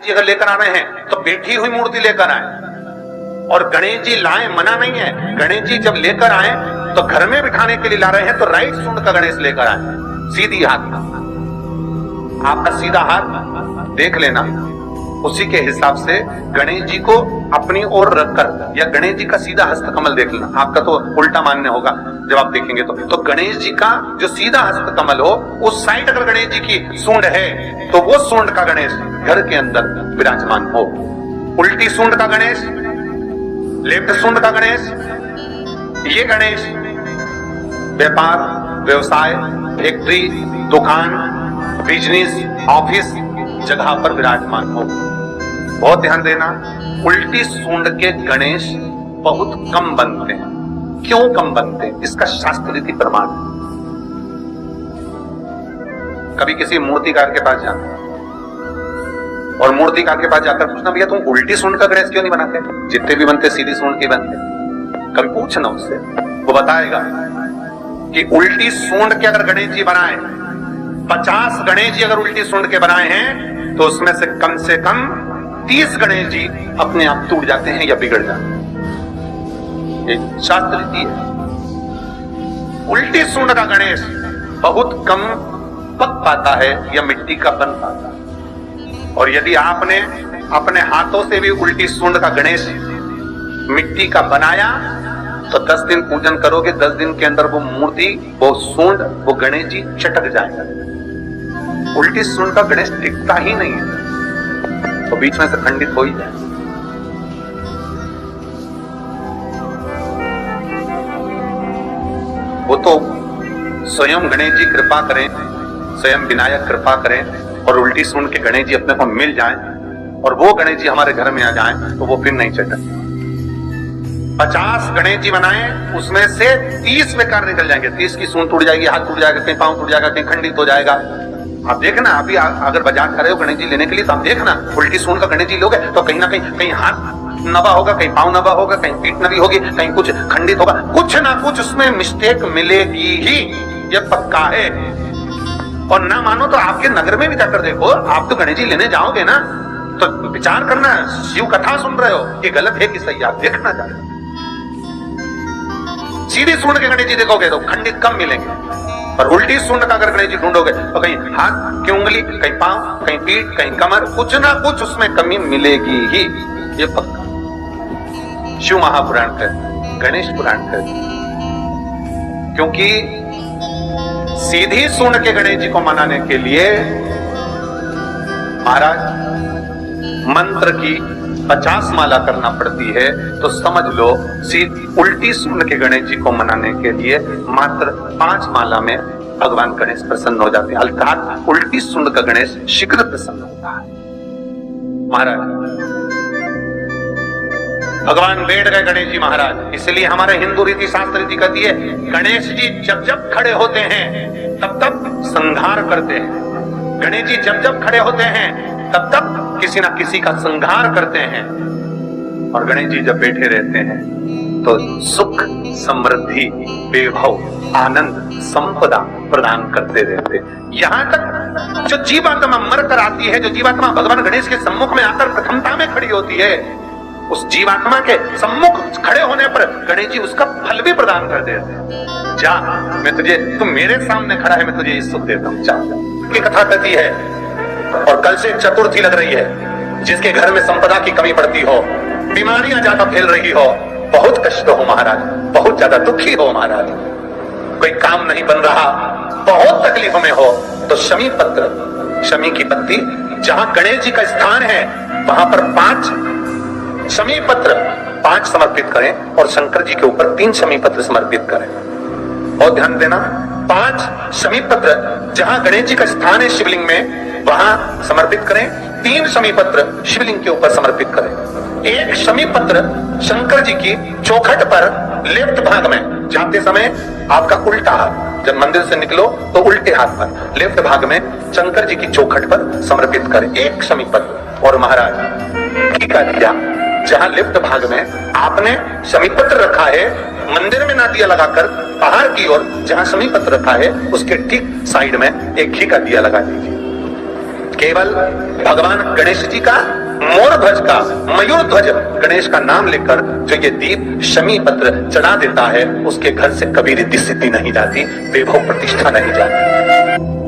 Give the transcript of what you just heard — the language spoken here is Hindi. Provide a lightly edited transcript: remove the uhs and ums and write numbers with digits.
जी अगर लेकर आ रहे हैं तो बैठी हुई मूर्ति लेकर आए, और गणेश जी लाए मना नहीं है। गणेश जी जब लेकर आए तो घर में बिठाने के लिए ला रहे हैं तो राइट सूंड का गणेश लेकर आए, सीधी हाथ का। आपका सीधा हाथ देख लेना, उसी के हिसाब से गणेश जी को अपनी ओर रखकर, या गणेश जी का सीधा हस्त कमल देख लेना। आपका तो उल्टा मान्य होगा जब आप देखेंगे तो गणेश जी का जो सीधा हस्त कमल हो उस साइड अगर गणेश जी की सूंड है तो वो सूंड का गणेश घर के अंदर विराजमान हो। उल्टी सूंड का गणेश, लेफ्ट सूंड का गणेश, ये गणेश व्यापार, व्यवसाय, फैक्ट्री, दुकान, बिजनेस, ऑफिस जगह पर विराजमान हो। बहुत ध्यान देना, उल्टी सूंड के गणेश बहुत कम बनते हैं। क्यों कम बनते हैं? इसका शास्त्र रीति प्रमाण है। कभी किसी मूर्तिकार के पास जाना और मूर्तिकार के पास जाकर पूछना, भैया तुम उल्टी सूंड का गणेश क्यों नहीं बनाते? जितने भी बनते सीधी सूंड के बनते। कभी पूछना उससे, वो बताएगा कि उल्टी सूंड के अगर गणेश जी बनाए, 50 गणेश जी अगर उल्टी सूंड के बनाए हैं तो उसमें से कम 30 गणेश जी अपने आप टूट जाते हैं या बिगड़ जाते हैं। ये शास्त्र रीति है। उल्टी सूंड का गणेश बहुत कम पक पाता है या मिट्टी का बन पाता है। और यदि आपने अपने हाथों से भी उल्टी सूंड का गणेश मिट्टी का बनाया तो 10 दिन पूजन करोगे, 10 दिन के अंदर वो मूर्ति, वो सूंड, वो गणेश जी चटक जाएगा। उल्टी सूंड का गणेश टिकता ही नहीं है, तो बीच में से खंडित हो ही जाए। वो तो स्वयं गणेश जी कृपा करें, स्वयं विनायक कृपा करें और उल्टी सूंड के गणेश जी अपने को मिल जाएं और वो गणेश जी हमारे घर में आ जाएं तो वो फिर नहीं चटक। 50 गणेश जी बनाए, उसमें से 30 बेकार निकल जाएंगे। 30 की सूंड टूट जाएगी, हाथ टूट जाएगा, कहीं पांव टूट जाएगा, कहीं खंडित हो जाएगा। आप देखना, अभी अगर बाजार खड़े हो गणेश जी लेने के लिए तो आप देखना, उल्टी सूंड का गणेश जी लोगे तो कहीं ना कहीं हाथ नबा होगा, कहीं पांव नबा होगा, कहीं पीठ नबी होगी, कहीं कुछ खंडित होगा, कुछ ना कुछ उसमें मिस्टेक मिलेगी ही, ये पक्का है। और ना मानो तो आपके नगर में भी जाकर देखो, आप तो गणेश जी लेने जाओगे ना तो विचार करना, शिव कथा सुन रहे हो कि गलत है कि सही, आप देखना चाहिए। सीधी सूंड के गणेश जी देखोगे तो खंडित कम मिलेंगे, पर उल्टी सूंड का अगर गणेश जी ढूंढोगे तो कहीं हाथ की उंगली, कहीं पांव, कहीं पीठ, कहीं कमर, कुछ ना कुछ उसमें कमी मिलेगी ही, ये पक्का। शिव महापुराण का, गणेश पुराण का, क्योंकि सीधी सूंड के गणेश जी को मनाने के लिए महाराज मंत्र की 50 माला करना पड़ती है, तो समझ लो उल्टी सूंड के गणेश जी को मनाने के लिए मात्र 5 माला में भगवान गणेश प्रसन्न हो जाते हैं। अर्थात उल्टी सूंड का गणेश शीघ्र प्रसन्न होता है। महाराज भगवान बैठ गए गणेश जी महाराज, इसलिए हमारे हिंदू रीति शास्त्र रीति कहती है, गणेश जी जब जब खड़े होते हैं तब तब संहार करते हैं। गणेश जी जब जब खड़े होते हैं तब तब किसी ना किसी का संहार करते हैं। और गणेश जी जब बैठे रहते हैं तो सुख, समृद्धि, वैभव, आनंद, संपदा प्रदान करते रहते हैं। यहाँ तक जो जीवात्मा मर कर आती है, जो जीवात्मा भगवान गणेश के सम्मुख में आकर प्रथमता में खड़ी होती है, उस जीवात्मा के सम्मुख खड़े होने पर गणेश जी उसका फल भी प्रदान कर देते हैं। जा, मैं तुझे, तू मेरे सामने खड़ा है, मैं तुझे ये सुख देता हूँ, जा। की कथा कहती है, और कल से चतुर्थी लग रही है, जिसके घर में संपदा की कमी पड़ती हो, बीमारियां ज्यादा फैल रही हो, बहुत कष्ट हो महाराज, बहुत ज्यादा दुखी हो महाराज, कोई काम नहीं बन रहा, बहुत तकलीफ में हो, तो शमी पत्र, शमी की पत्ती, जहां गणेश जी का स्थान है वहां पर 5 शमी पत्र 5 समर्पित करें और शंकर जी के ऊपर 3 शमी पत्र समर्पित करें। और ध्यान देना, 5 शमी पत्र जहां गणेश जी का स्थान है शिवलिंग में वहां समर्पित करें, 3 शमी पत्र शिवलिंग के ऊपर समर्पित करें। 1 शमी पत्र शंकर जी की चौखट पर लेफ्ट भाग में, जाते समय आपका उल्टा हाथ, जब मंदिर से निकलो तो उल्टे हाथ पर लेफ्ट भाग में शंकर जी की चौखट पर समर्पित करें 1 शमी पत्र। और महाराज घी का दिया जहां लेफ्ट भाग में आपने शमी पत्र रखा है, मंदिर में ना दिया लगाकर बाहर की ओर जहां शमी पत्र रखा है उसके ठीक साइड में एक घी का दिया लगा दीजिए। केवल भगवान गणेश जी का मोर ध्वज का मयूर ध्वज गणेश का नाम लेकर जो ये दीप शमी पत्र चढ़ा देता है, उसके घर से कभी रिद्धि सिद्धि नहीं जाती, वैभव प्रतिष्ठा नहीं जाती।